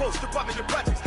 close, department of projects.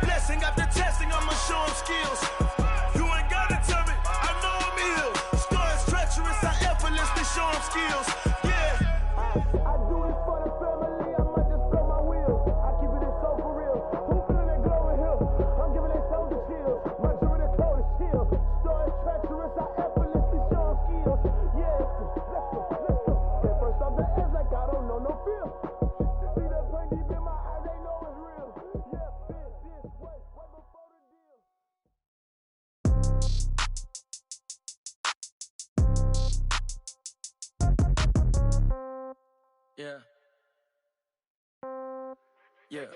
Blessing after testing, I'ma show him skills. You ain't gotta tell me, I know I'm ill. Stories treacherous, I effortlessly show him skills. Yeah. I do it for the family, I might just blow my wheel. I keep it so for real. Who feeling that glowing hill? I'm giving it so the chills. My jewelry cold is chill. Stories treacherous, I effortlessly show him skills. Yeah. Let's go. Get first off the edge like I don't know no feel. See the pain deep in my eyes, they know it's real. Yeah, fit this way, way before the deal. Yeah. Yeah.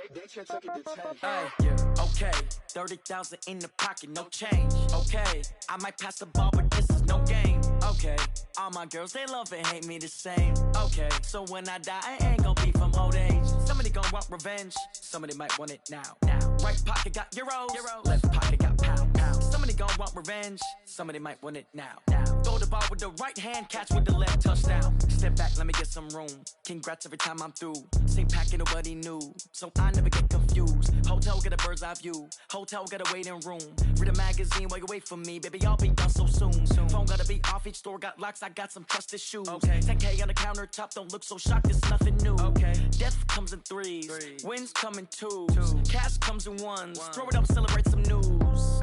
Hey, yeah. Okay. 30,000 in the pocket, no change. Okay. I might pass the ball, but this is no game. Okay. All my girls, they love and hate me the same. Okay. So when I die, I ain't gon' be from old age. Somebody gon' want revenge. Somebody might want it now. Right pocket got euros. Left pocket got pound. Somebody gon' want revenge. Somebody might want it now. Throw the ball with the right hand, catch with the left, touchdown. Step back, let me get some room. Congrats every time I'm through. Same packet, nobody knew, so I never get confused. Hotel get a bird's eye view. Hotel got a waiting room. Read a magazine while you wait for me, baby. I'll be done so soon. Phone gotta be off. Each store got locks. I got some trusted shoes. 10K on the countertop. Don't look so shocked. It's nothing new. Death comes in threes. Wins come in twos. Cash comes in ones. Throw it up, celebrate some news.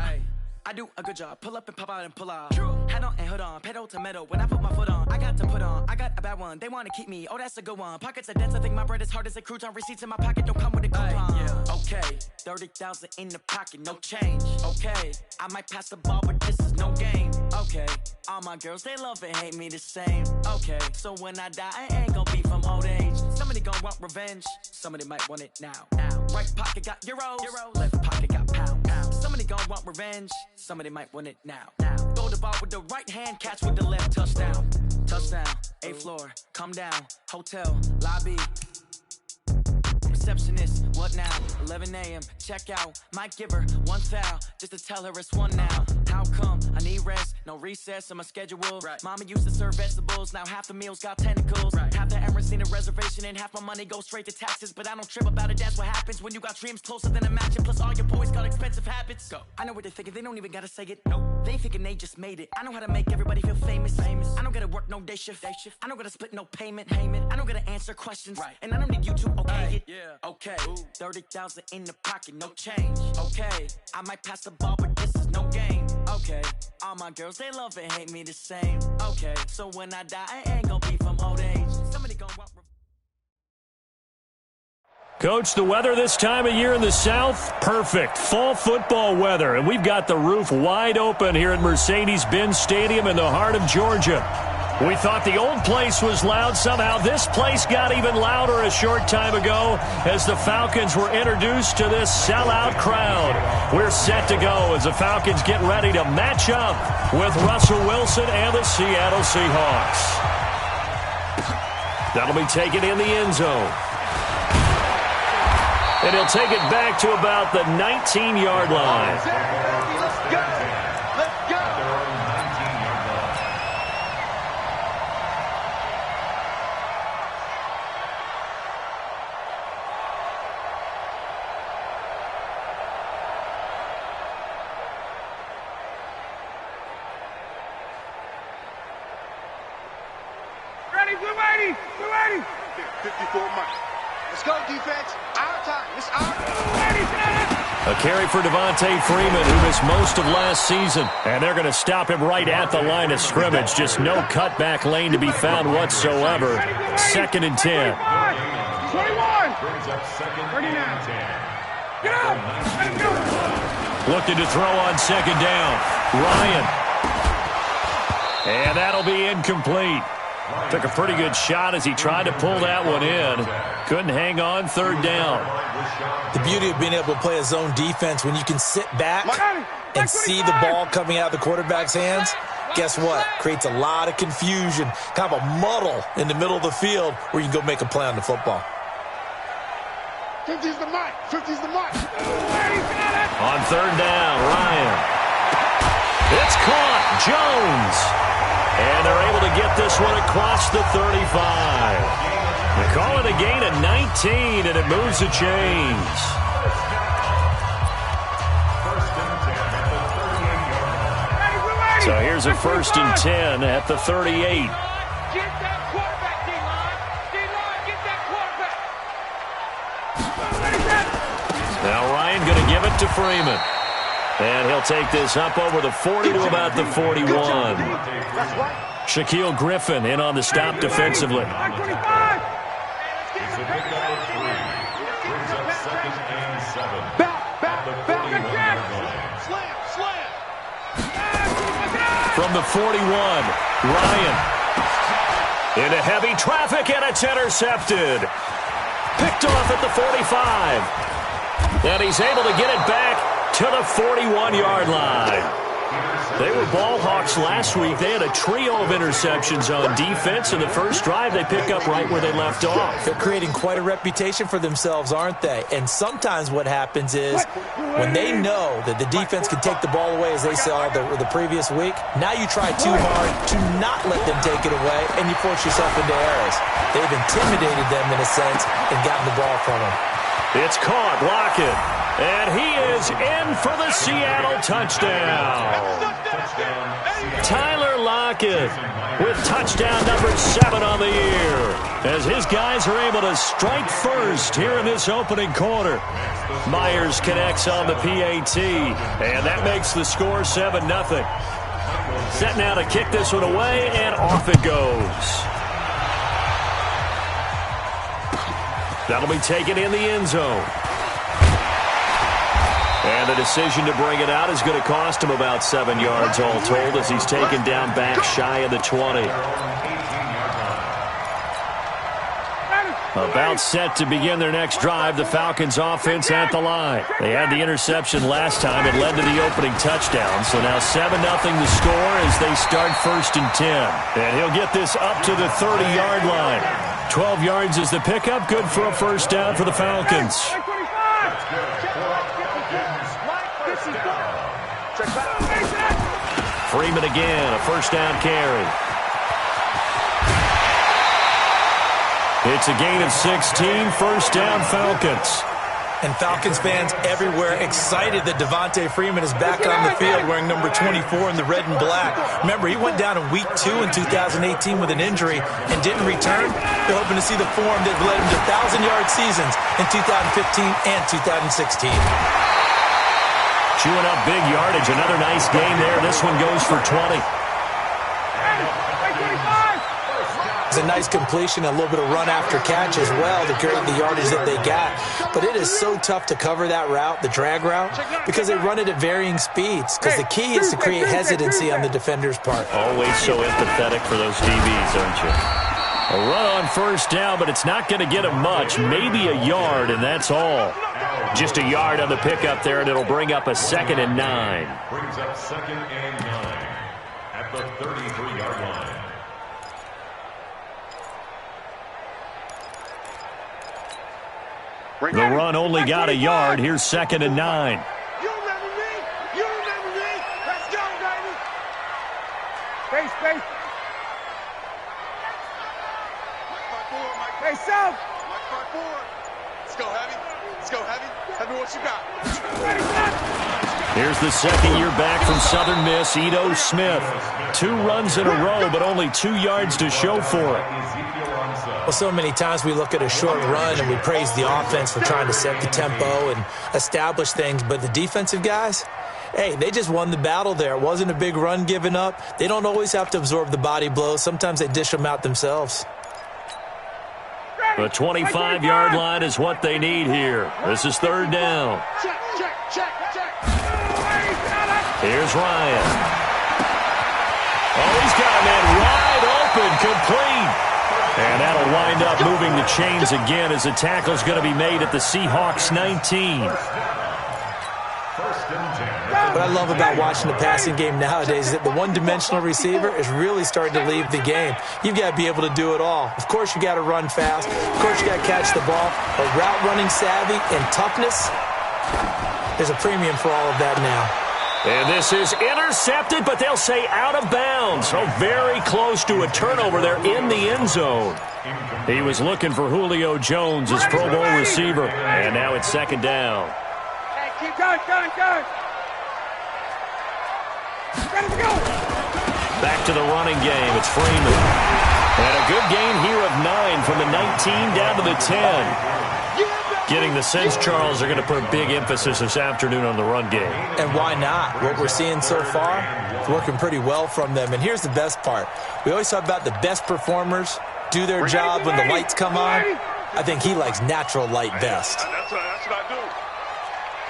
I do a good job. Pull up and pop out and pull out. Head on and hood on. Pedal to metal. When I put my foot on, I got to put on. I got a bad one. They want to keep me. Oh, that's a good one. Pockets are dense. I think my bread is hard as a crouton. Receipts in my pocket don't come with a coupon. Okay. 30,000 in the pocket. No change. Okay. I might pass the ball, but this is no game. Okay. All my girls, they love and hate me the same. Okay. So when I die, I ain't gon' be from old age. Somebody gon' want revenge. Somebody might want it now. Right pocket got euros. Left pocket got pound. Somebody gon' want revenge. Somebody might want it now. Throw the ball with the right hand, catch with the left, touchdown. Touchdown, 8th floor, come down, hotel, lobby. Receptionist, what now? 11 a.m., check out. Might give her one foul, just to tell her it's one now. How come? I need rest, no recess in my schedule. Mama used to serve vegetables, now half the meals got tentacles. Half the Emirates need a reservation and half my money goes straight to taxes. But I don't trip about it, that's what happens when you got dreams closer than a mansion. Plus all your boys got expensive habits. Go. I know what they're thinking, they don't even gotta say it. Nope. They thinking they just made it. I know how to make everybody feel famous. I don't gotta work no day shift. I don't gotta split no payment. I don't gotta answer questions. And I don't need you to okay it. Okay, 30,000 in the pocket, no change. Okay, I might pass the ball, but this is no game. Okay, all my girls, they love and hate me the same. Okay, so when I die, I ain't gon' be from old age. Somebody gon' want. Coach, the weather this time of year in the South, perfect. Fall football weather, and we've got the roof wide open here at Mercedes-Benz Stadium in the heart of Georgia. We thought the old place was loud. Somehow this place got even louder a short time ago as the Falcons were introduced to this sellout crowd. We're set to go as the Falcons get ready to match up with Russell Wilson and the Seattle Seahawks. That'll be taken in the end zone. And he'll take it back to about the 19-yard line. Let's go. Let's go. Ready, we're waiting. 54 Mike. Let's go, defense. Our time. It's our A carry for Devontae Freeman, who missed most of last season. And they're going to stop him right at the line of scrimmage. Just no cutback lane to be found whatsoever. 2nd and 10. 21. 39. Get up. Let's go. Looking to throw on 2nd down. Ryan. And that'll be incomplete. Took a pretty good shot as he tried to pull that one in. Couldn't hang on 3rd down. The beauty of being able to play a zone defense when you can sit back and see the ball coming out of the quarterback's hands, guess what? Creates a lot of confusion, kind of a muddle in the middle of the field where you can go make a play on the football. 50's the mark. 50's the mark. On 3rd down, Ryan. It's caught. Jones. And they're able to get this one across the 35. They call it a gain of 19, and it moves the chains. So here's a 1st and 10 at the 38. Get that quarterback, D-line. D-line, get that quarterback. Now Ryan going to give it to Freeman. And he'll take this up over the 40 to about the 41. Shaquille Griffin in on the stop defensively. From the 41, Ryan. Into heavy traffic, and it's intercepted. Picked off at the 45. And he's able to get it back to the 41-yard line. They were ball hawks last week. They had a trio of interceptions on defense. In the first drive, they pick up right where they left off. They're creating quite a reputation for themselves, aren't they? And sometimes what happens is when they know that the defense can take the ball away, as they saw the previous week, now you try too hard to not let them take it away, and you force yourself into errors. They've intimidated them in a sense and gotten the ball from them. It's caught. Lockett. And he is in for the Seattle touchdown. Tyler Lockett with touchdown number 7 on the year, as his guys are able to strike first here in this opening quarter. Myers connects on the PAT, and that makes the score 7-0. Set now to kick this one away, and off it goes. That'll be taken in the end zone. And the decision to bring it out is going to cost him about 7 yards all told, as he's taken down back shy of the 20. About set to begin their next drive, the Falcons offense at the line. They had the interception last time. It led to the opening touchdown. So now 7-0 the score as they start 1st and 10. And he'll get this up to the 30-yard line. 12 yards is the pickup. Good for a 1st down for the Falcons. Freeman again, a 1st down carry. It's a gain of 16, 1st down Falcons. And Falcons fans everywhere excited that Devontae Freeman is back on the field wearing number 24 in the red and black. Remember, he went down in week 2 in 2018 with an injury and didn't return. They're hoping to see the form that led him to 1,000-yard seasons in 2015 and 2016. Chewing up big yardage. Another nice gain there. This one goes for 20. was a nice completion, a little bit of run after catch as well to create the yardage that they got. But it is so tough to cover that route, the drag route, because they run it at varying speeds. Because the key is to create hesitancy on the defender's part. Always so empathetic for those DBs, aren't you? A run on first down, but it's not going to get him much. Maybe a yard, and that's all. Just a yard on the pickup there, and it'll bring up a 2nd and 9. Brings up 2nd and 9 at the 33-yard line. The run only got a yard. Here's 2nd and 9. You remember me? You remember me? Let's go, baby. Space. Hey, South. Let's go, Heavy. Let's go, Heavy. Heavy, what you got? Here's the second year back from Southern Miss, Ito Smith. 2 runs in a row, but only 2 yards to show for it. Well, so many times we look at a short run and we praise the offense for trying to set the tempo and establish things, but the defensive guys, hey, they just won the battle there. It wasn't a big run given up. They don't always have to absorb the body blows. Sometimes they dish them out themselves. The 25-yard line is what they need here. This is 3rd down. Check. Here's Ryan. Oh, he's got a man wide open, complete. And that'll wind up moving the chains again as the tackle's going to be made at the Seahawks 19. What I love about watching the passing game nowadays is that the one-dimensional receiver is really starting to leave the game. You've got to be able to do it all. Of course, you got to run fast. Of course, you got to catch the ball. But route running savvy and toughness, there's a premium for all of that now. And this is intercepted, but they'll say out of bounds. So very close to a turnover there in the end zone. He was looking for Julio Jones, his Pro Bowl receiver. And now it's 2nd down. Hey, keep going. Back to the running game. It's Freeman. And a good gain here of 9 from the 19 down to the 10. Getting the sense, Charles, they're going to put a big emphasis this afternoon on the run game. And why not? What we're seeing so far is working pretty well from them. And here's the best part. We always talk about the best performers do their job when the lights come on. I think he likes natural light best. That's what I do.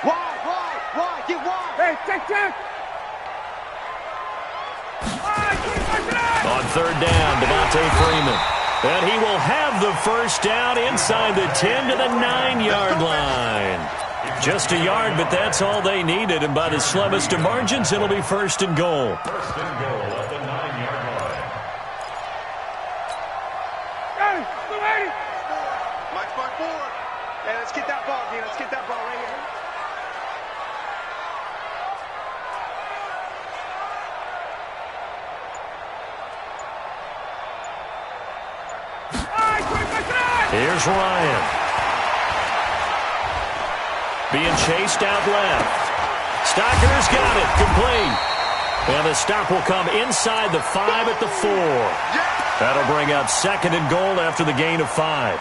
Why? Get wide. Hey, check. On 3rd down, Devontae Freeman. And he will have the first down inside the 10 to the 9-yard line. Just a yard, but that's all they needed. And by the slimmest of margins, it'll be 1st and goal. 1st and goal at the 9-yard line. Hey, blue 80. Mike's back forward. Hey, let's get that ball, D. Let's get that ball right here. Here's Ryan. Being chased out left. Stocker's got it. Complete. And the stop will come inside the 5 at the 4. That'll bring up 2nd and goal after the gain of 5.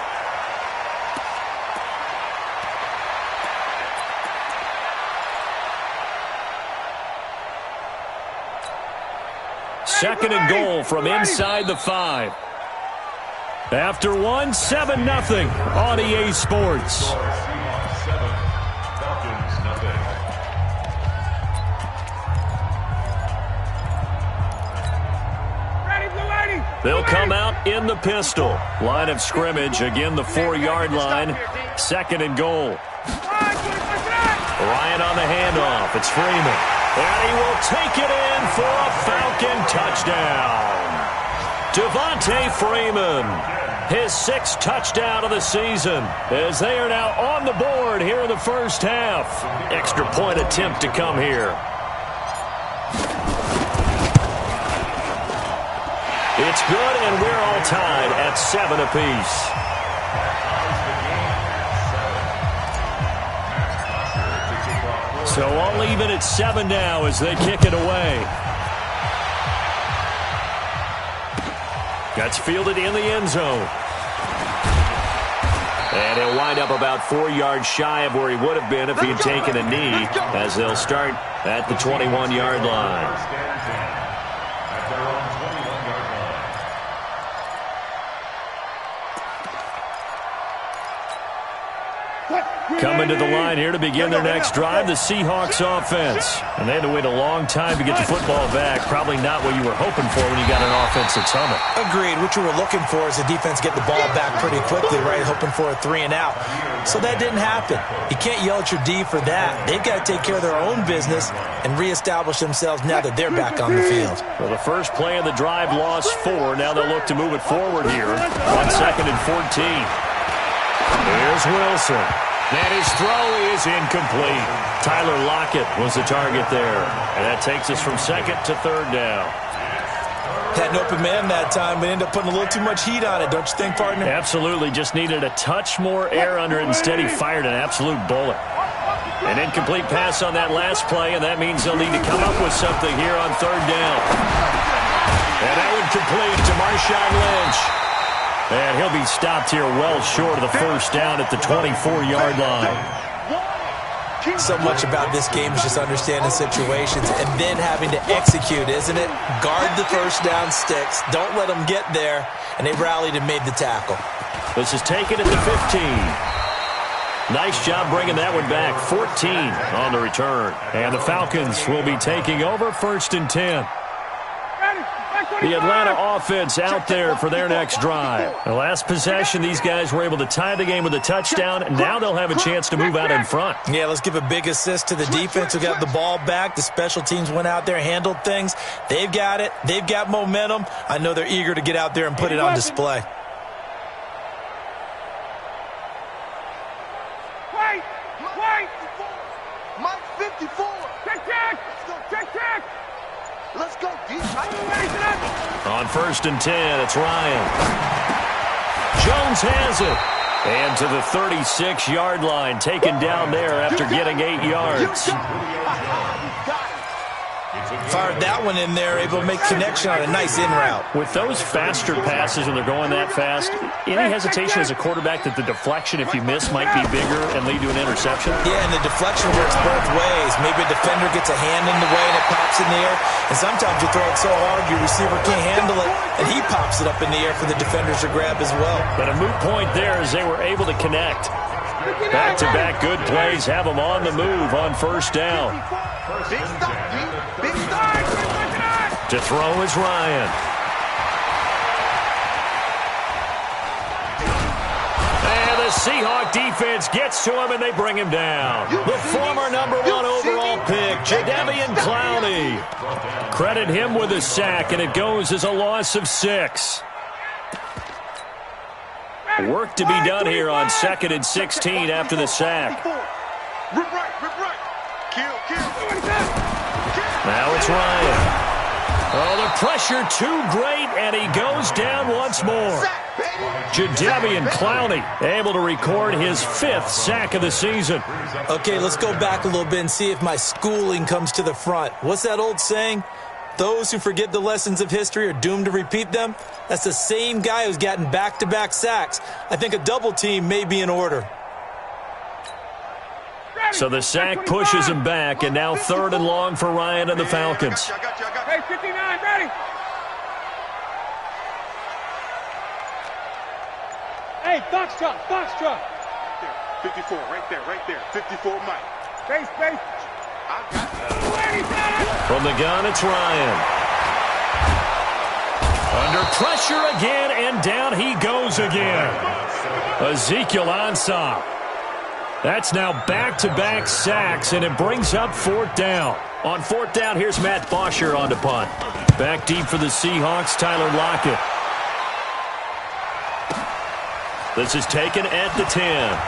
Second and goal from inside the 5. After 1, 7-0 on EA Sports. Seahawks 7, Falcons 0. Ready, blue 80. They'll come out in the pistol. Line of scrimmage, again the 4-yard line. 2nd and goal. Ryan on the handoff. It's Freeman. And he will take it in for a Falcon touchdown. Devontae Freeman, his 6th touchdown of the season, as they are now on the board here in the first half. Extra point attempt to come here. It's good, and we're all tied at 7 apiece. So all even at 7 now as they kick it away. That's fielded in the end zone. And he'll wind up about 4 yards shy of where he would have been if he had taken a knee, as they'll start at the 21-yard line. Coming to the line here to begin their next drive, the Seahawks offense. And they had to wait a long time to get the football back. Probably not what you were hoping for when you got an offense that's humming. Agreed. What you were looking for is the defense get the ball back pretty quickly, right? Hoping for a 3 and out. So that didn't happen. You can't yell at your D for that. They've got to take care of their own business and reestablish themselves now that they're back on the field. Well, the first play of the drive lost 4. Now they'll look to move it forward here on 2nd and 14. Here's Wilson. And his throw is incomplete. Tyler Lockett was the target there. And that takes us from 2nd to 3rd down. Had an open man that time, but ended up putting a little too much heat on it, don't you think, partner? Absolutely. Just needed a touch more air under it. Instead, he fired an absolute bullet. An incomplete pass on that last play, and that means they'll need to come up with something here on 3rd down. And that would complete to Marshawn Lynch. And he'll be stopped here well short of the first down at the 24-yard line. So much about this game is just understanding situations and then having to execute, isn't it? Guard the first down sticks. Don't let them get there. And they rallied and made the tackle. This is taken at the 15. Nice job bringing that one back. 14 on the return. And the Falcons will be taking over 1st and 10. The Atlanta offense out there for their next drive. The last possession, these guys were able to tie the game with a touchdown, and now they'll have a chance to move out in front. Yeah, let's give a big assist to the defense who got the ball back. The special teams went out there, handled things. They've got it. They've got momentum. I know they're eager to get out there and put it on display. Wait! Mike 54. Check! Let's go, D. On 1st and 10, it's Ryan. Jones has it. And to the 36-yard line, taken down there after getting 8 yards. Fired that one in there, able to make connection on a nice in route. With those faster passes when they're going that fast, any hesitation as a quarterback that the deflection, if you miss, might be bigger and lead to an interception? Yeah, and the deflection works both ways. Maybe a defender gets a hand in the way and it pops in the air. And sometimes you throw it so hard your receiver can't handle it, and he pops it up in the air for the defenders to grab as well. But a moot point there as they were able to connect. Back-to-back good plays have them on the move on 1st down. Big stop, D. Big stop. To throw is Ryan. And the Seahawk defense gets to him, and they bring him down. The former number 1 overall pick, Jadeveon Clowney. Credit him with a sack, and it goes as a loss of 6. Work to be done here on 2nd and 16 after the sack. Rip right. Kill. Now it's Ryan. Oh, the pressure too great, and he goes down once more. Jadeveon Clowney able to record his 5th sack of the season. Okay, let's go back a little bit and see if my schooling comes to the front. What's that old saying? Those who forget the lessons of history are doomed to repeat them. That's the same guy who's gotten back-to-back sacks. I think a double team may be in order. So the sack pushes him back, and now 3rd and long for Ryan and the Falcons. Hey, 59, ready? Hey, box truck. 54, right there. 54, Mike. Space. I got that. From the gun, it's Ryan. Under pressure again, and down he goes again. Ezekiel Ansah. That's now back-to-back sacks, and it brings up 4th down. On 4th down, here's Matt Bosher on to punt. Back deep for the Seahawks, Tyler Lockett. This is taken at the 10.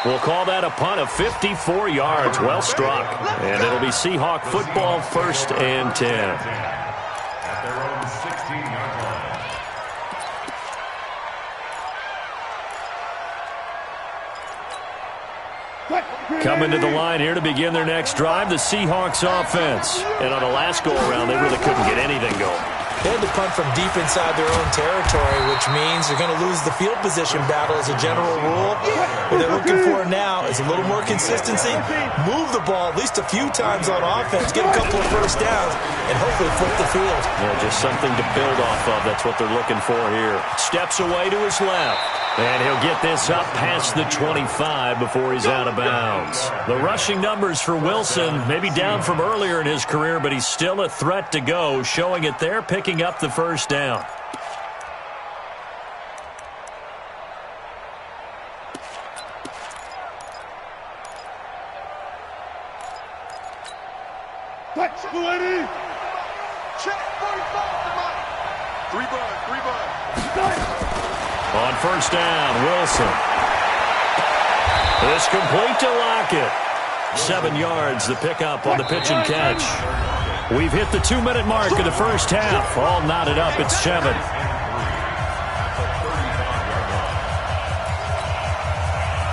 We'll call that a punt of 54 yards. Well struck. And it'll be Seahawk football, 1st and 10. At their own 16-yard line. Coming to the line here to begin their next drive, the Seahawks offense. And on the last go-around, they really couldn't get anything going. They had to punt from deep inside their own territory, which means they're going to lose the field position battle as a general rule. What they're looking for now is a little more consistency, move the ball at least a few times on offense, get a couple of first downs, and hopefully flip the field. Yeah, just something to build off of. That's what they're looking for here. Steps away to his left. And he'll get this up past the 25 before he's out of bounds. The rushing numbers for Wilson, maybe down from earlier in his career, but he's still a threat to go, showing it there, picking up the first down. On first down, Wilson. It's complete to Lockett. 7 yards, the pickup on the pitch and catch. We've hit the 2-minute mark of the first half. All knotted up at 7.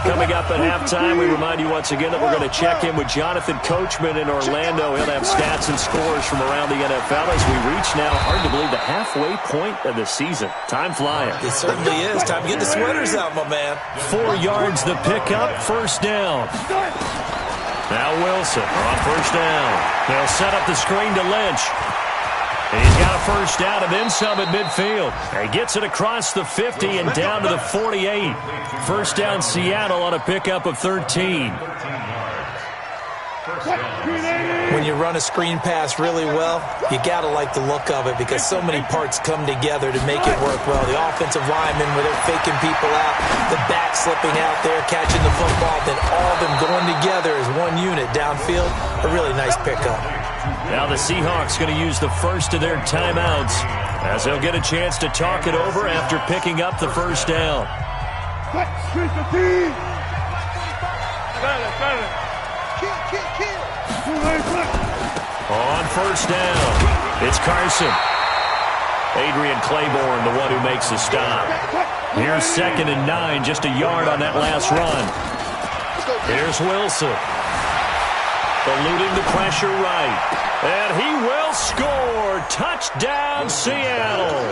Coming up at halftime, we remind you once again that we're going to check in with Jonathan Coachman in Orlando. He'll have stats and scores from around the NFL as we reach now, hard to believe, the halfway point of the season. Time flying. It certainly is. Time to get the sweaters out, my man. 4 yards the pickup, first down. Now Wilson on first down. They'll set up the screen to Lynch. And he's got a first down and then some at midfield. He gets it across the 50 and down to the 48. First down Seattle on a pickup of 13. When you run a screen pass really well, you got to like the look of it because so many parts come together to make it work well. The offensive linemen, where they're faking people out, the back slipping out there, catching the football, then all of them going together as one unit downfield. A really nice pickup. Now the Seahawks going to use the first of their timeouts as they'll get a chance to talk it over after picking up the first down. On first down, it's Carson. Adrian Claiborne, the one who makes the stop. Here's 2nd and 9, just a yard on that last run. Here's Wilson. Eluding the pressure right. And he will score. Touchdown, Seattle.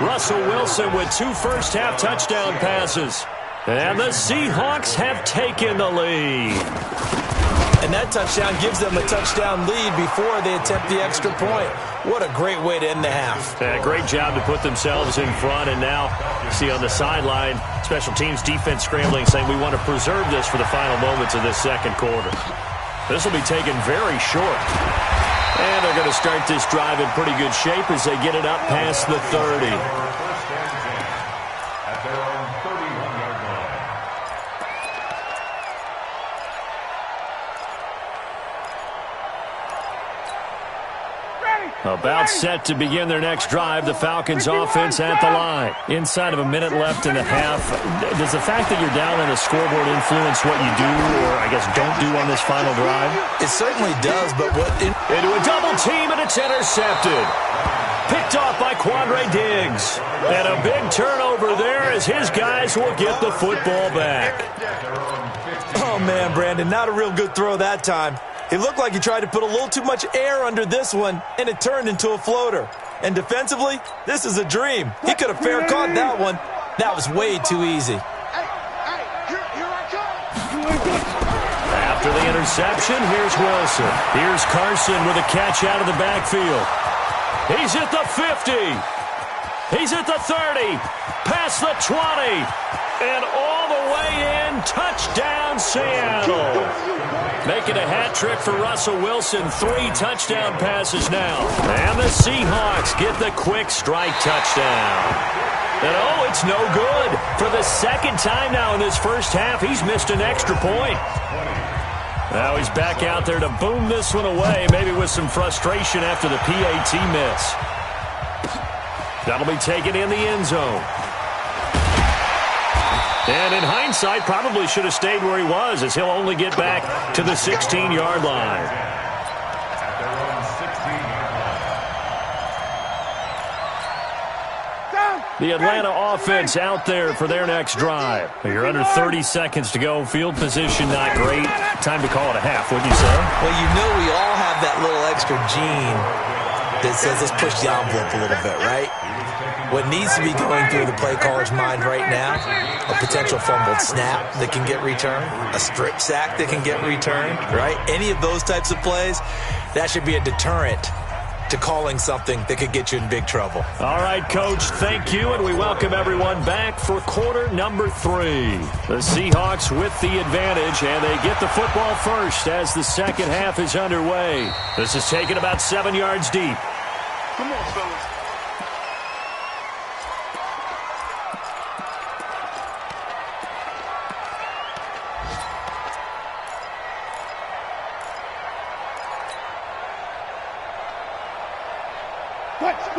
Russell Wilson with 2 first-half touchdown passes. And the Seahawks have taken the lead. And that touchdown gives them a touchdown lead before they attempt the extra point. What a great way to end the half. Great job to put themselves in front. And now, you see on the sideline, special teams defense scrambling, saying we want to preserve this for the final moments of this second quarter. This will be taken very short. And they're going to start this drive in pretty good shape as they get it up past the 30. About set to begin their next drive, the Falcons offense at the line. Inside of a minute left in the half. Does the fact that you're down on the scoreboard influence what you do, or I guess don't do on this final drive? It certainly does, but what... Into a double team, and it's intercepted. Picked off by Quandre Diggs. And a big turnover there as his guys will get the football back. Oh, man, Brandon, not a real good throw that time. It looked like he tried to put a little too much air under this one, and it turned into a floater. And defensively, this is a dream. He could have fair caught that one. That was way too easy. After the interception, here's Wilson. Here's Carson with a catch out of the backfield. He's at the 50. He's at the 30. Past the 20. And all the way in. Touchdown, Seattle. Making a hat trick for Russell Wilson. 3 touchdown passes now. And the Seahawks get the quick strike touchdown. And oh, it's no good. For the second time now in this first half, he's missed an extra point. Now he's back out there to boom this one away, maybe with some frustration after the PAT miss. That'll be taken in the end zone. And in hindsight, probably should have stayed where he was, as he'll only get back to the 16-yard line. The Atlanta offense out there for their next drive. You're under 30 seconds to go. Field position not great. Time to call it a half, wouldn't you say? Well, you know we all have that little extra gene that says let's push the envelope a little bit, right? What needs to be going through the play caller's mind right now, a potential fumbled snap that can get returned, a strip sack that can get returned, right? Any of those types of plays, that should be a deterrent to calling something that could get you in big trouble. All right, Coach, thank you, and we welcome everyone back for quarter number 3. The Seahawks with the advantage, and they get the football first as the second half is underway. This is taken about 7 yards deep. Come on, fellas.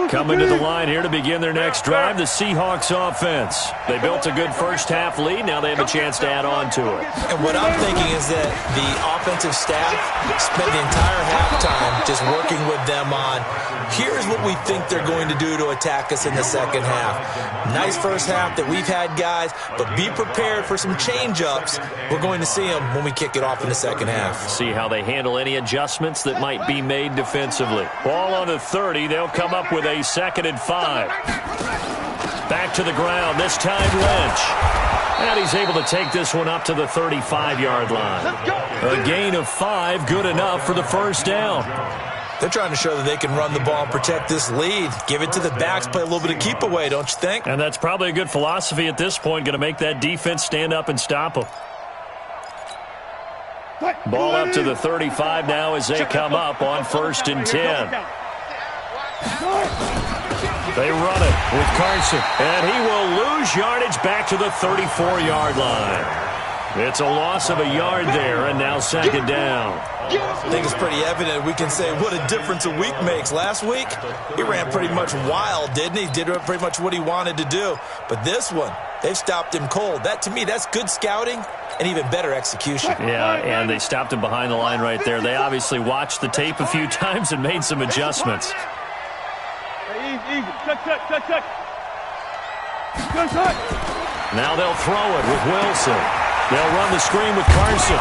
Coming to the line here to begin their next drive, the Seahawks offense. They built a good first-half lead. Now they have a chance to add on to it. And what I'm thinking is that the offensive staff spent the entire halftime just working with them on, here's what we think they're going to do to attack us in the second half. Nice first half that we've had, guys, but be prepared for some change-ups. We're going to see them when we kick it off in the second half. See how they handle any adjustments that might be made defensively. Ball on the 30. They'll come up with a 2nd and 5. Back to the ground, this time Lynch. And he's able to take this one up to the 35-yard line. A gain of 5, good enough for the first down. They're trying to show that they can run the ball and protect this lead. Give it to the backs, play a little bit of keep away, don't you think? And that's probably a good philosophy at this point, going to make that defense stand up and stop them. Ball up to the 35 now as they come up on 1st and 10. They run it with Carson, and he will lose yardage back to the 34-yard line. It's a loss of a yard there, and now 2nd down. I think it's pretty evident. We can say what a difference a week makes. Last week, he ran pretty much wild, didn't he? Did pretty much what he wanted to do. But this one, they've stopped him cold. That, to me, that's good scouting and even better execution. Yeah, and they stopped him behind the line right there. They obviously watched the tape a few times and made some adjustments. Easy. Touch. Now they'll throw it with Wilson. They'll run the screen with Carson.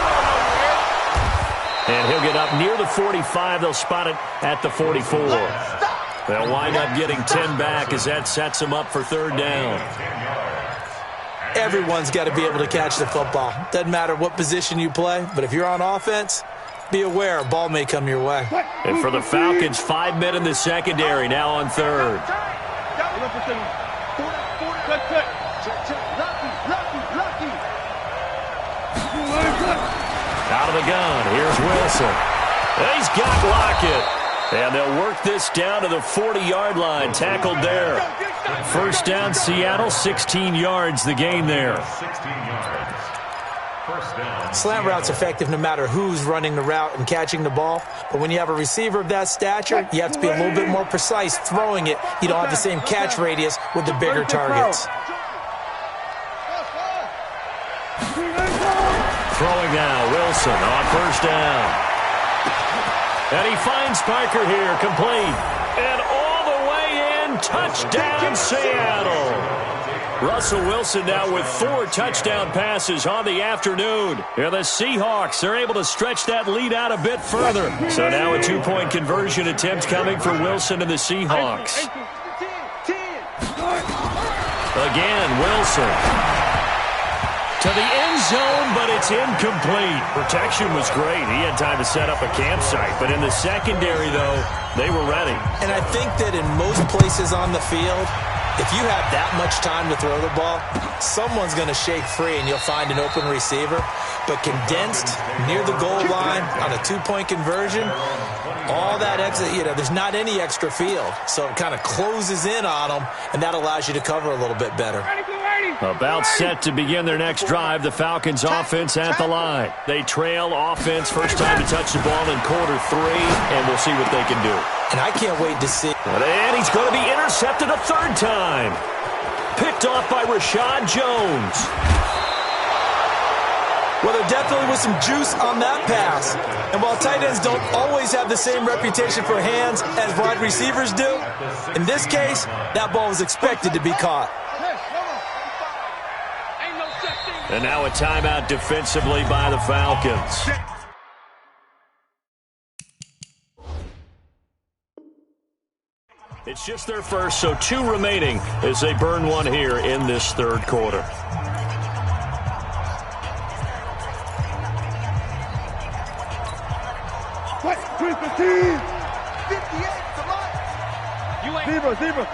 And he'll get up near the 45. They'll spot it at the 44. They'll wind up getting 10 back as that sets them up for 3rd down. Everyone's got to be able to catch the football. Doesn't matter what position you play, but if you're on offense, be aware a ball may come your way. And for the Falcons, 5 men in the secondary, now on 3rd. Out of the gun, here's Wilson. He's got Lockett. And they'll work this down to the 40-yard line, tackled there. 1st down, Seattle, 16 yards the gain there. 16 yards. First down. Slant route's effective no matter who's running the route and catching the ball. But when you have a receiver of that stature, you have to be a little bit more precise throwing it. You don't have the same catch radius with the bigger targets. Throwing now, Wilson on 1st down. And he finds Parker here, complete. And all the way in, touchdown Seattle. Russell Wilson now with 4 touchdown passes on the afternoon. And the Seahawks, they're able to stretch that lead out a bit further. So now a 2-point conversion attempt coming for Wilson and the Seahawks. Again, Wilson. To the end zone, but it's incomplete. Protection was great. He had time to set up a campsite. But in the secondary, though, they were ready. And I think that in most places on the field, if you have that much time to throw the ball, someone's going to shake free and you'll find an open receiver. But condensed near the goal line on a 2-point conversion, all that extra, there's not any extra field. So it kind of closes in on them, and that allows you to cover a little bit better. About set to begin their next drive, the Falcons offense at the line. They trail offense, first time to touch the ball in quarter 3, and we'll see what they can do. And I can't wait to see. And he's going to be intercepted a 3rd time. Picked off by Rashad Jones. Well, there definitely was some juice on that pass. And while tight ends don't always have the same reputation for hands as wide receivers do, in this case, that ball was expected to be caught. And now a timeout defensively by the Falcons. It's just their first, so 2 remaining as they burn one here in this third quarter. Zebra.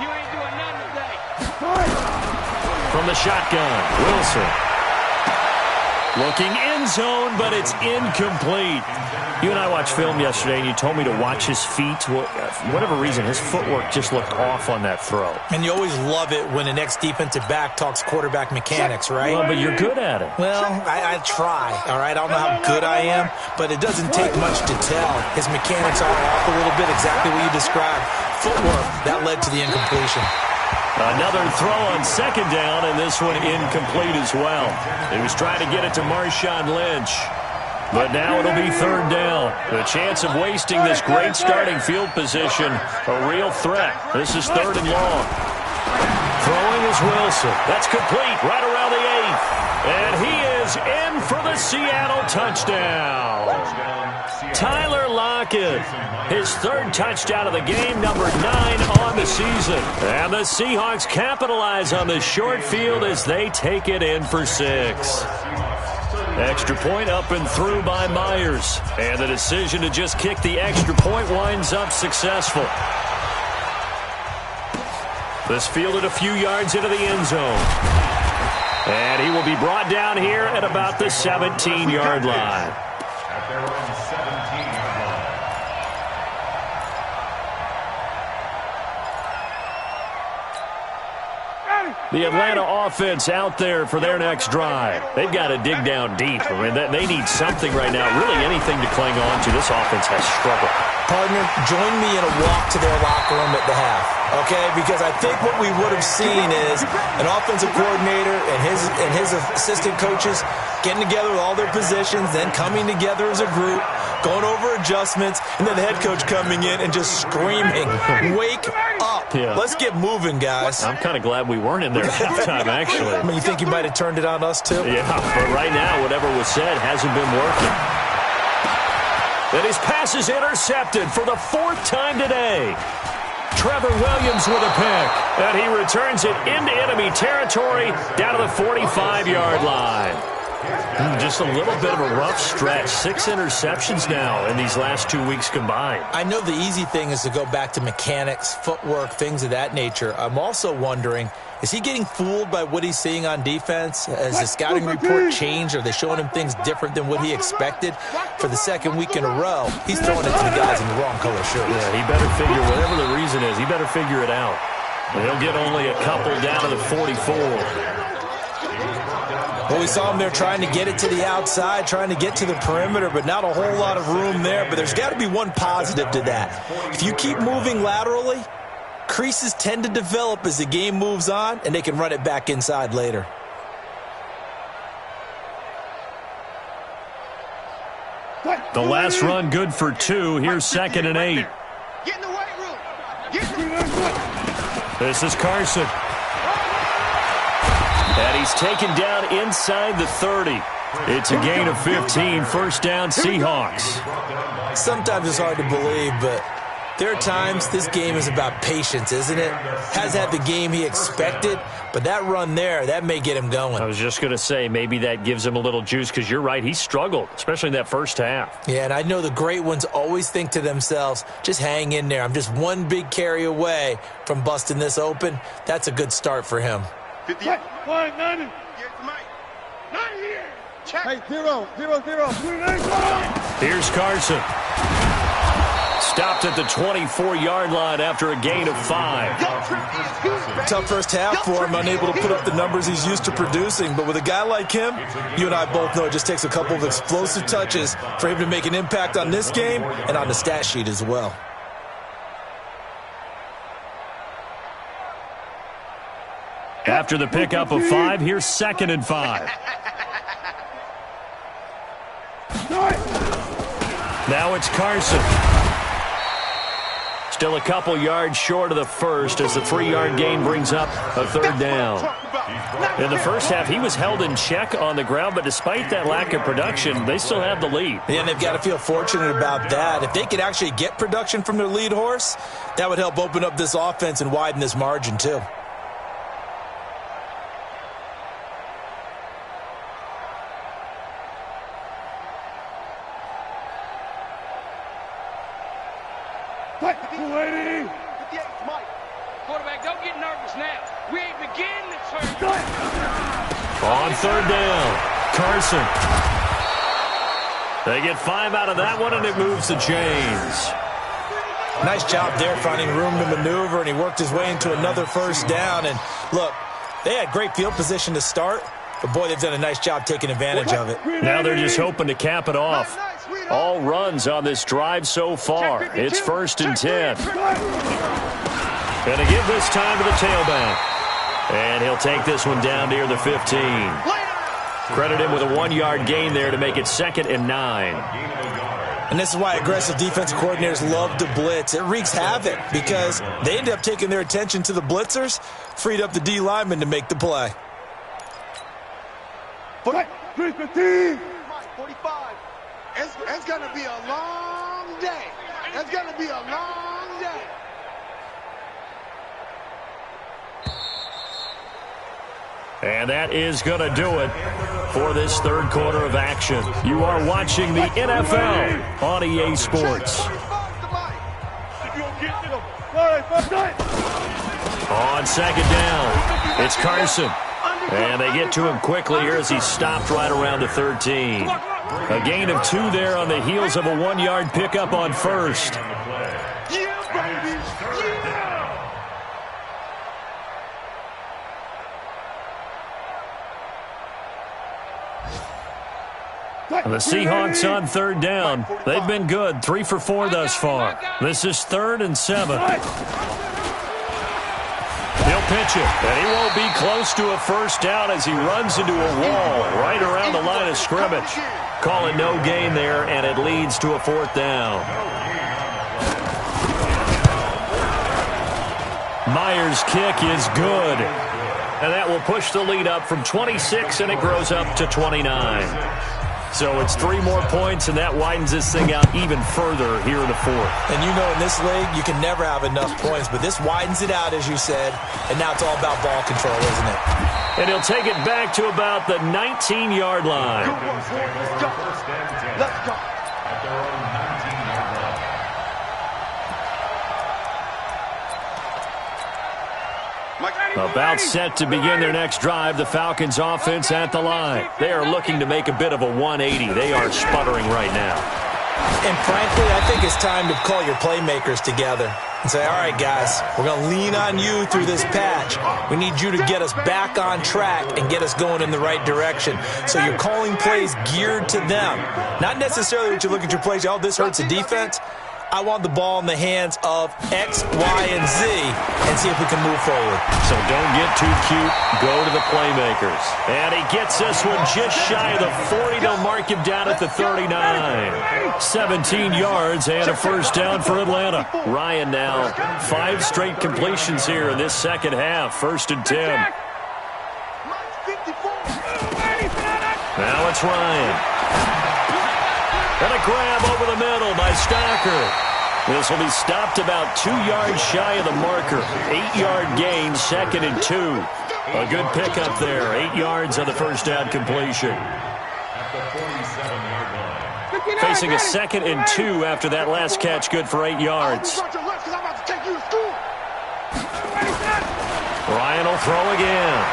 You ain't doing nothing today. From the shotgun, Wilson. Looking end zone, but it's incomplete. You and I watched film yesterday, and you told me to watch his feet. For whatever reason, his footwork just looked off on that throw. And you always love it when the next defensive back talks quarterback mechanics, right? Well, but you're good at it. Well, I try, all right? I don't know how good I am, but it doesn't take much to tell. His mechanics are off a little bit, exactly what you described. Footwork, that led to the incompletion. Another throw on second down, and this one incomplete as well. He was trying to get it to Marshawn Lynch. But now it'll be third down. The chance of wasting this great starting field position, a real threat. This is third and long. Throwing is Wilson. That's complete right around the 8th. And he is in for the Seattle touchdown. Tyler Lockett, his third touchdown of the game, number 9 on the season. And the Seahawks capitalize on the short field as they take it in for 6. Extra point up and through by Myers. And the decision to just kick the extra point winds up successful. This fielded a few yards into the end zone. And he will be brought down here at about the 17-yard line. At their own 17-yard line. The Atlanta offense out there for their next drive. They've got to dig down deep. I mean, they need something right now, really anything to cling on to. This offense has struggled. Partner, join me in a walk to their locker room at the half, okay? Because I think what we would have seen is an offensive coordinator and his assistant coaches getting together with all their positions, then coming together as a group, going over adjustments, and then the head coach coming in and just screaming, "Wake up. Yeah. Let's get moving, guys." I'm kind of glad we weren't in there at halftime, actually. I mean, you think you might have turned it on us, too? Yeah, but right now, whatever was said hasn't been working. And his pass is intercepted for the 4th time today. Trevor Williams with a pick, and he returns it into enemy territory down to the 45-yard line. Just a little bit of a rough stretch. 6 interceptions now in these last 2 weeks combined. I know the easy thing is to go back to mechanics, footwork, things of that nature. I'm also wondering, is he getting fooled by what he's seeing on defense? Has the scouting report changed? Are they showing him things different than what he expected? For the 2nd week in a row, he's throwing it to the guys in the wrong color shirts. Yeah, he better figure, whatever the reason is, he better figure it out. And he'll get only a couple down to the 44. Well, we saw him there trying to get it to the outside, trying to get to the perimeter, but not a whole lot of room there. But there's got to be one positive to that. If you keep moving laterally, creases tend to develop as the game moves on, and they can run it back inside later. The last run good for 2. Here's 2nd and 8. Get in the weight room. Get in the This is Carson. And he's taken down inside the 30. It's a gain of 15. First down, Seahawks. Sometimes it's hard to believe, but there are times this game is about patience, isn't it? Has had the game he expected, but that run there, that may get him going. I was just going to say, maybe that gives him a little juice, because you're right, he struggled, especially in that first half. Yeah, and I know the great ones always think to themselves, just hang in there. I'm just one big carry away from busting this open. That's a good start for him. 58. 190. Get the mic. 90 here. Check. Hey, 0, 0, 0. Here's Carson. Stopped at the 24-yard line after a gain of 5. Tough first half for him, unable to put up the numbers he's used to producing. But with a guy like him, you and I both know it just takes a couple of explosive touches for him to make an impact on this game and on the stat sheet as well. After the pickup of 5, here's 2nd and 5. Now it's Carson. Still a couple yards short of the first as the 3-yard gain brings up a 3rd down. In the first half, he was held in check on the ground, but despite that lack of production, they still have the lead. Yeah, and they've got to feel fortunate about that. If they could actually get production from their lead horse, that would help open up this offense and widen this margin too. Quarterback, don't get nervous now. We ain't beginning to turn. On third down, Carson. They get 5 out of that one, and it moves the chains. Nice job there finding room to maneuver, and he worked his way into another first down. And look, they had great field position to start, but boy, they've done a nice job taking advantage of it. Now they're just hoping to cap it off. All runs on this drive so far. It's 1st and 10. Going to give this time to the tailback. And he'll take this one down near the 15. Credit him with a 1-yard gain there to make it 2nd and 9. And this is why aggressive defensive coordinators love to blitz. It wreaks havoc because they end up taking their attention to the blitzers, freed up the D lineman to make the play. 45. It's going to be a long day. It's going to be a long day. And that is going to do it for this third quarter of action. You are watching the NFL on EA Sports. On 2nd down, it's Carson. And they get to him quickly here as he's stopped right around the 13. A gain of 2 there on the heels of a 1-yard pickup on 1st. The Seahawks on 3rd down. They've been good, 3 for 4 thus far. This is 3rd and 7. He'll pitch it, and he won't be close to a first down as he runs into a wall right around the line of scrimmage. Call it no gain there, and it leads to a 4th down. Myers' kick is good, and that will push the lead up from 26, and it grows up to 29. So it's 3 more points, and that widens this thing out even further here in the 4th. And you know in this league, you can never have enough points, but this widens it out, as you said, and now it's all about ball control, isn't it? And he'll take it back to about the 19-yard line. Let's go. About set to begin their next drive, the Falcons offense at the line. They are looking to make a bit of a 180. They are sputtering right now. And frankly, I think it's time to call your playmakers together and say, all right, guys, we're going to lean on you through this patch. We need you to get us back on track and get us going in the right direction. So you're calling plays geared to them. Not necessarily that you look at your plays, oh, this hurts the defense. I want the ball in the hands of X, Y, and Z and see if we can move forward. So don't get too cute. Go to the playmakers. And he gets this one just shy of the 40. They'll mark him down at the 39. 17 yards and a first down for Atlanta. Ryan now 5 straight completions here in this second half. 1st and 10. Now it's Ryan. And a grab over the middle by Stocker. This will be stopped about 2 yards shy of the marker. 8-yard gain, 2nd and 2. A good pickup there. 8 yards on the first down completion. Facing a 2nd and 2 after that last catch, good for 8 yards. Ryan will throw again.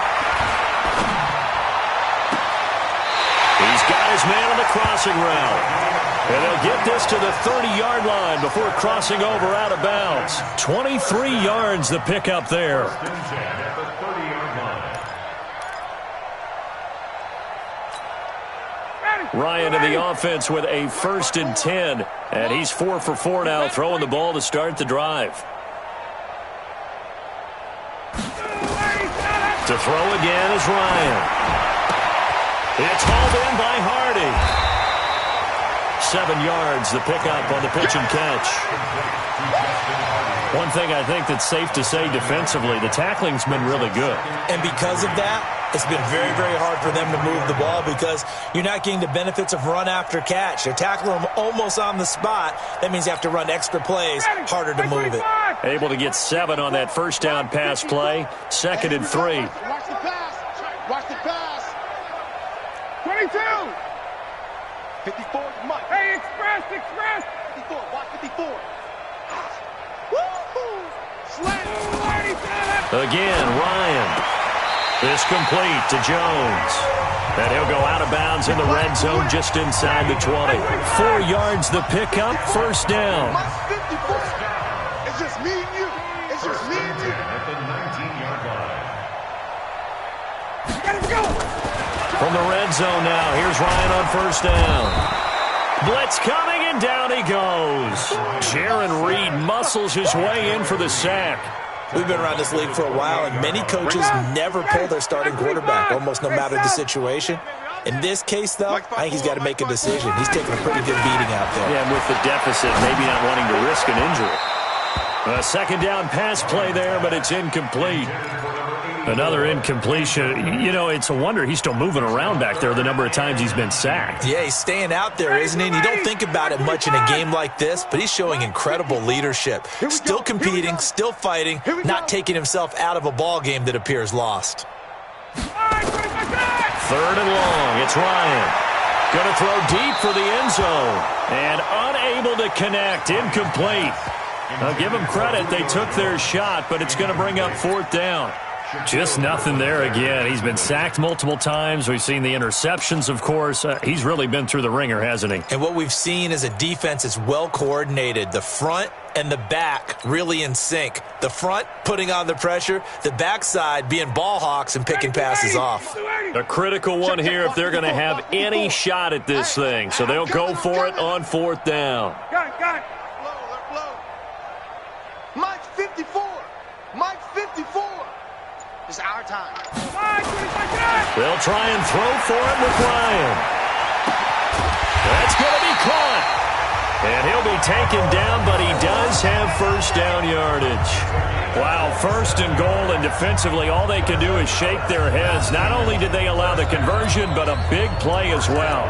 He's got his man on the crossing route. And they'll get this to the 30-yard line before crossing over out of bounds. 23 yards the pickup there. Ryan in the offense with a 1st and 10. And he's 4 for 4 now, throwing the ball to start the drive. To throw again is Ryan. It's hauled in by Hardy. 7 yards, the pickup on the pitch and catch. One thing I think that's safe to say defensively, the tackling's been really good. And because of that, it's been very, very hard for them to move the ball because you're not getting the benefits of run after catch. They're tackling them almost on the spot. That means you have to run extra plays, harder to move it. Able to get 7 on that first down pass play. 2nd and 3. Watch the pass. Watch the pass. 22. 54, Mike. Hey, express. 54, watch 54. Woo-hoo! Slant. Again, Ryan. This complete to Jones. And he'll go out of bounds in the red zone just inside the 20. 4 yards the pickup, first down. Mike 54. It's just me and you. It's just me and you. At the 19-yard line. Gotta go. From the red zone now, here's Ryan on first down. Blitz coming, and down he goes. Jaron Reed muscles his way in for the sack. We've been around this league for a while, and many coaches never pull their starting quarterback, almost no matter the situation. In this case, though, I think he's got to make a decision. He's taking a pretty good beating out there. Yeah, and with the deficit, maybe not wanting to risk an injury. A second down pass play there, but it's incomplete. Another incompletion. You know, it's a wonder he's still moving around back there the number of times he's been sacked. Yeah, he's staying out there, isn't he? And you don't think about it much in a game like this, but he's showing incredible leadership. Still competing, still fighting, not taking himself out of a ball game that appears lost. 3rd and long. It's Ryan. Going to throw deep for the end zone. And unable to connect. Incomplete. I'll give them credit. They took their shot, but it's going to bring up 4th down. Just nothing there again. He's been sacked multiple times. We've seen the interceptions, of course. He's really been through the ringer, hasn't he? And what we've seen is a defense that's well coordinated. The front and the back really in sync. The front putting on the pressure, the backside being ball hawks and picking passes off. A critical one here if they're going to have any shot at this thing. So they'll go for it on 4th down. Got it. Blow. Mike 54. Mike 54. It's our time. They'll try and throw for it with Ryan. That's going to be caught. And he'll be taken down, but he does have first down yardage. Wow, 1st and goal, and defensively all they can do is shake their heads. Not only did they allow the conversion, but a big play as well.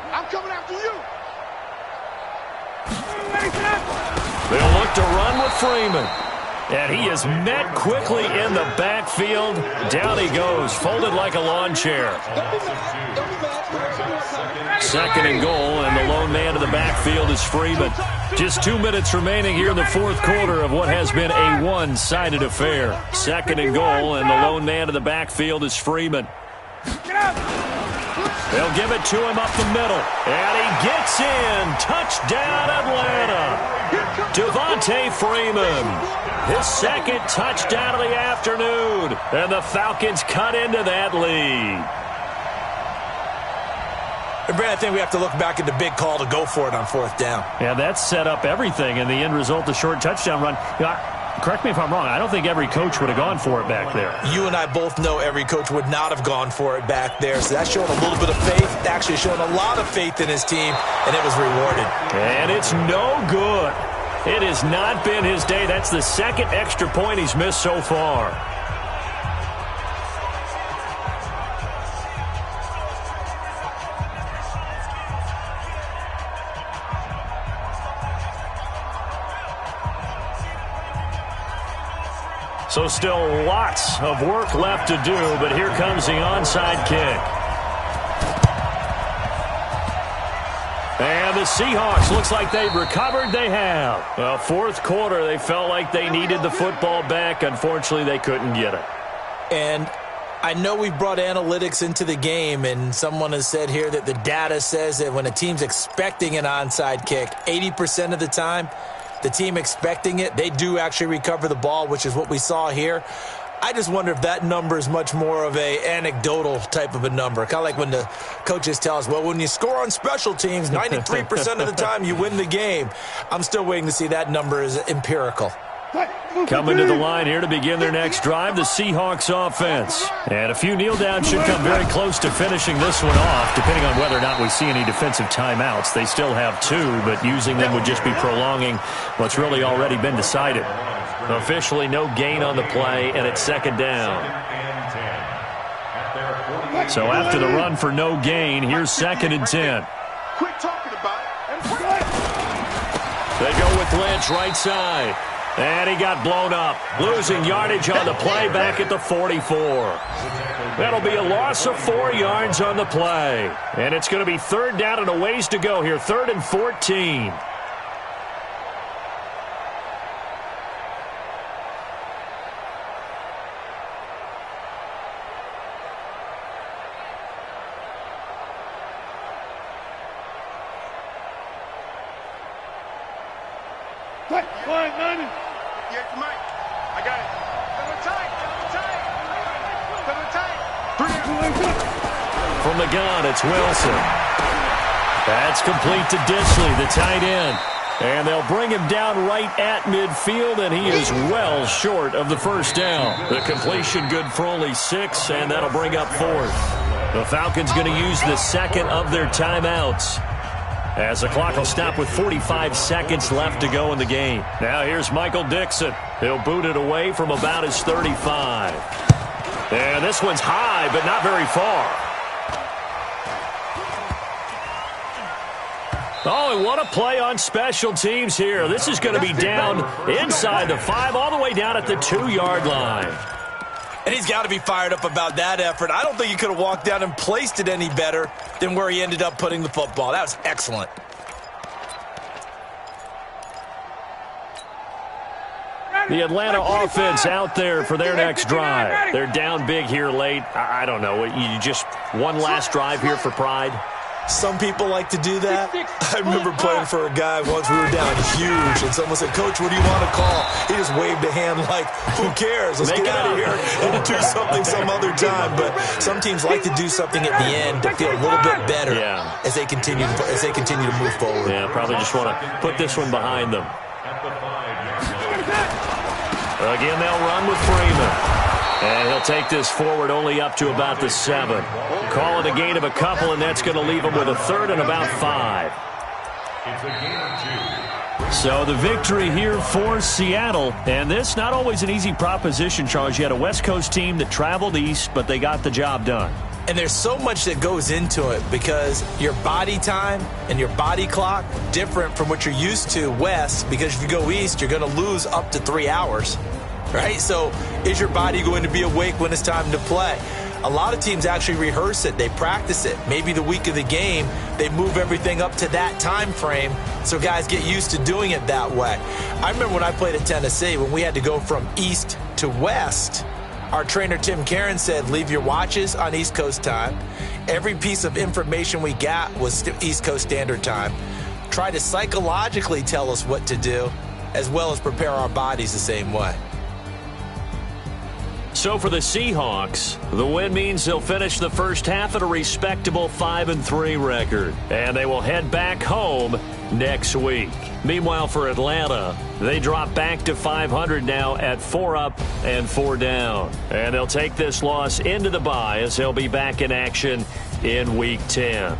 I'm coming after you. They'll look to run with Freeman. And he is met quickly in the backfield. Down he goes, folded like a lawn chair. 2nd and goal, and the lone man in the backfield is Freeman. Just 2 minutes remaining here in the 4th quarter of what has been a one-sided affair. 2nd and goal, and the lone man in the backfield is Freeman. They'll give it to him up the middle. And he gets in. Touchdown, Atlanta. Devontae Freeman. His 2nd touchdown of the afternoon. And the Falcons cut into that lead. And Brad, I think we have to look back at the big call to go for it on 4th down. Yeah, that set up everything. And the end result, the short touchdown run. Correct me if I'm wrong. I don't think every coach would have gone for it back there. You and I both know every coach would not have gone for it back there. So that's showing a little bit of faith. Actually showing a lot of faith in his team, and it was rewarded. And it's no good. It has not been his day. That's the 2nd extra point he's missed so far. So still lots of work left to do, but here comes the onside kick. And the Seahawks, looks like they've recovered. They have. Well, 4th quarter, they felt like they needed the football back. Unfortunately, they couldn't get it. And I know we've brought analytics into the game, and someone has said here that the data says that when a team's expecting an onside kick, 80% of the time, the team expecting it, they do actually recover the ball, which is what we saw here. I just wonder if that number is much more of a anecdotal type of a number. Kind of like when the coaches tell us, well, when you score on special teams, 93% of the time you win the game. I'm still waiting to see that number is empirical. Coming to the line here to begin their next drive, the Seahawks offense. And a few kneel downs should come very close to finishing this one off, depending on whether or not we see any defensive timeouts. They still have 2, but using them would just be prolonging what's really already been decided. Officially no gain on the play, and it's second down. So after the run for no gain, here's 2nd and 10. Quit talking about it. They go with Lynch right side. And he got blown up, losing yardage on the play back at the 44. That'll be a loss of 4 yards on the play. And it's going to be 3rd down and a ways to go here, 3rd and 14. Yeah, come on. I got it. From the gun, it's Wilson. That's complete to Disley, the tight end. And they'll bring him down right at midfield, and he is well short of the first down. The completion good for only 6, and that'll bring up 4th. The Falcons going to use the 2nd of their timeouts, as the clock will stop with 45 seconds left to go in the game. Now here's Michael Dixon. He'll boot it away from about his 35. And this one's high, but not very far. Oh, and what a play on special teams here. This is going to be down inside the 5, all the way down at the 2-yard line. And he's got to be fired up about that effort. I don't think he could have walked down and placed it any better than where he ended up putting the football. That was excellent. The Atlanta offense out there for their next drive. They're down big here late. I don't know. You just one last drive here for pride? Some people like to do that. I remember playing for a guy once. We were down huge, and someone said, "Coach, what do you want to call?" He just waved a hand like, "Who cares? Let's get out of here and do something some other time." But some teams like to do something at the end to feel a little bit better as they continue to move forward. Yeah, probably just want to put this one behind them. Again, they'll run with Freeman. And he'll take this forward only up to about the 7. Call it a gain of a couple, and that's going to leave him with a 3rd and about 5. It's a gain of 2. So the victory here for Seattle. And this not always an easy proposition, Charles. You had a West Coast team that traveled east, but they got the job done. And there's so much that goes into it because your body time and your body clock different from what you're used to west, because if you go east, you're going to lose up to 3 hours. Right? So is your body going to be awake when it's time to play? A lot of teams actually rehearse it. They practice it. Maybe the week of the game, they move everything up to that time frame so guys get used to doing it that way. I remember when I played at Tennessee, when we had to go from east to west, our trainer Tim Karen said, leave your watches on East Coast time. Every piece of information we got was East Coast Standard Time. Try to psychologically tell us what to do, as well as prepare our bodies the same way. So for the Seahawks, the win means they'll finish the first half at a respectable 5-3 record, and they will head back home next week. Meanwhile, for Atlanta, they drop back to 500 now at 4 up and 4 down. And they'll take this loss into the bye as they'll be back in action in Week 10.